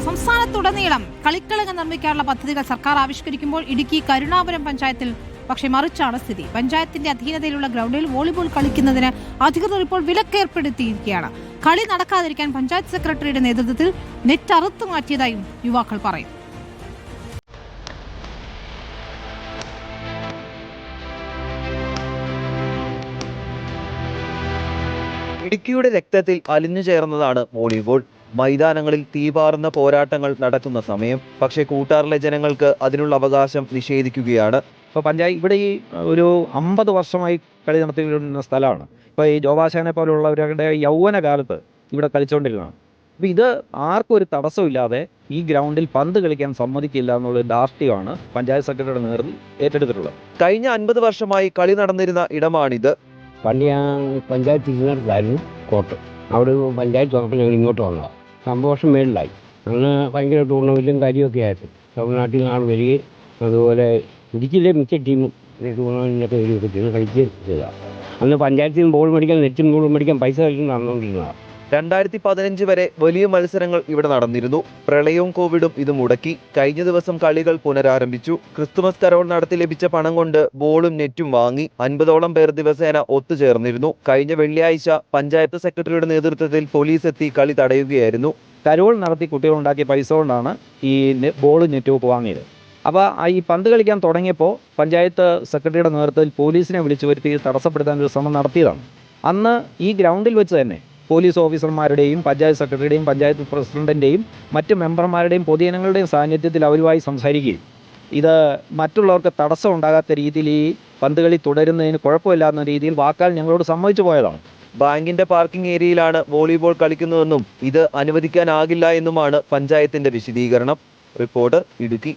സംസ്ഥാനത്തുടനീളം കളിക്കളങ്ങൾ നിർമ്മിക്കാനുള്ള പദ്ധതികൾ സർക്കാർ ആവിഷ്കരിക്കുമ്പോൾ ഇടുക്കി കരുണാപുരം പഞ്ചായത്തിൽ പക്ഷേ മറിച്ചാണ് സ്ഥിതി. പഞ്ചായത്തിന്റെ അധീനതയിലുള്ള ഗ്രൗണ്ടിൽ വോളിബോൾ കളിക്കുന്നതിന് അധികൃതർ ഇപ്പോൾ വിലക്കേർപ്പെടുത്തിയിരിക്കുകയാണ്. കളി നടക്കാതിരിക്കാൻ പഞ്ചായത്ത് സെക്രട്ടറിയുടെ നേതൃത്വത്തിൽ നെറ്റ് അറുത്തു മാറ്റിയതായും യുവാക്കൾ പറയും. ഇടുക്കിയുടെ രക്തത്തിൽ അലിഞ്ഞു ചേർന്നതാണ് വോളിബോൾ. മൈതാനങ്ങളിൽ തീപാറുന്ന പോരാട്ടങ്ങൾ നടക്കുന്ന സമയം. പക്ഷേ കൂട്ടാറിലെ ജനങ്ങൾക്ക് അതിനുള്ള അവകാശം നിഷേധിക്കുകയാണ്. ഇപ്പോൾ ഇവിടെ ഈ ഒരു 50 വർഷമായി കളി നടത്തിയിരുന്ന സ്ഥലമാണ്. ഇപ്പോൾ ഈ ജോബാശാനെ പോലുള്ളവരുടെ യൗവന കാലത്ത് ഇവിടെ കളിച്ചുകൊണ്ടിരുന്നതാണ്. അപ്പോൾ ഇത് ആർക്കും ഒരു തടസ്സമില്ലാതെ ഈ ഗ്രൗണ്ടിൽ പന്ത് കളിക്കാൻ സമ്മതിക്കില്ല എന്നുള്ള ദാർഷ്ട്യമാണ് പഞ്ചായത്ത് സെക്രട്ടറിയുടെ നേതൃത്വം ഏറ്റെടുത്തിട്ടുള്ളത്. കഴിഞ്ഞ 50 വർഷമായി കളി നടന്നിരുന്ന ഇടമാണിത്. പണ്ട് ഞാൻ പഞ്ചായത്ത് ഇരുന്നിടത്തായിരുന്നു കോട്ട്. അവിടെ പഞ്ചായത്ത് തുറപ്പോൾ ഞങ്ങൾ ഇങ്ങോട്ട് വന്നതാണ്. 50 വർഷം മേളിലായി. അന്ന് ഭയങ്കര ടൂർണമെൻറ്റും കാര്യമൊക്കെ ആയിരുന്നു. തമിഴ്നാട്ടിൽ നിന്നാണ് വരികയും അതുപോലെ ഇടുക്കിയിലെ മിക്ക ടീമും ടൂർണമെൻറ്റിനൊക്കെ വരികയൊക്കെ ചെയ്ത് കളിക്കുകയും ചെയ്തതാണ്. അന്ന് പഞ്ചായത്തിൽ നിന്ന് ബോൾ മേടിക്കാൻ നെറ്റും ബോൾ മേടിക്കാൻ പൈസ കളിക്കുന്ന നടന്നുകൊണ്ടിരുന്നതാണ്. 2015 വരെ വലിയ മത്സരങ്ങൾ ഇവിടെ നടന്നിരുന്നു. പ്രളയവും കോവിഡും ഇത് മുടക്കി. കഴിഞ്ഞ ദിവസം കളികൾ പുനരാരംഭിച്ചു. ക്രിസ്തുമസ് കരോൾ നടത്തി ലഭിച്ച പണം കൊണ്ട് ബോളും നെറ്റും വാങ്ങി 50ഓളം പേർ ദിവസേന ഒത്തുചേർന്നിരുന്നു. കഴിഞ്ഞ വെള്ളിയാഴ്ച പഞ്ചായത്ത് സെക്രട്ടറിയുടെ നേതൃത്വത്തിൽ പോലീസ് എത്തി കളി തടയുകയായിരുന്നു. കരോൾ നടത്തി കുട്ടികളുണ്ടാക്കിയ പൈസ കൊണ്ടാണ് ഈ ബോളും നെറ്റും ഒക്കെ വാങ്ങിയത്. അപ്പോൾ ഈ പന്ത് കളിക്കാൻ തുടങ്ങിയപ്പോൾ പഞ്ചായത്ത് സെക്രട്ടറിയുടെ നേതൃത്വത്തിൽ പോലീസിനെ വിളിച്ചു വരുത്തി തടസ്സപ്പെടുത്താൻ ഒരു ശ്രമം നടത്തിയതാണ്. അന്ന് ഈ ഗ്രൗണ്ടിൽ വെച്ച് തന്നെ പോലീസ് ഓഫീസർമാരുടെയും പഞ്ചായത്ത് സെക്രട്ടറിയുടെയും പഞ്ചായത്ത് പ്രസിഡന്റിൻ്റെയും മറ്റ് മെമ്പർമാരുടെയും പൊതുജനങ്ങളുടെയും സാന്നിധ്യത്തിൽ അവരുമായി സംസാരിക്കുകയും ഇത് മറ്റുള്ളവർക്ക് തടസ്സം ഉണ്ടാകാത്ത രീതിയിൽ ഈ പന്ത് കളി തുടരുന്നതിന് കുഴപ്പമില്ലാത്ത രീതിയിൽ വാക്കാൽ ഞങ്ങളോട് സമ്മതിച്ചു പോയതാണ്. ബാങ്കിന്റെ പാർക്കിംഗ് ഏരിയയിലാണ് വോളിബോൾ കളിക്കുന്നതെന്നും ഇത് അനുവദിക്കാനാകില്ല എന്നുമാണ് പഞ്ചായത്തിന്റെ വിശദീകരണം. റിപ്പോർട്ടർ, ഇടുക്കി.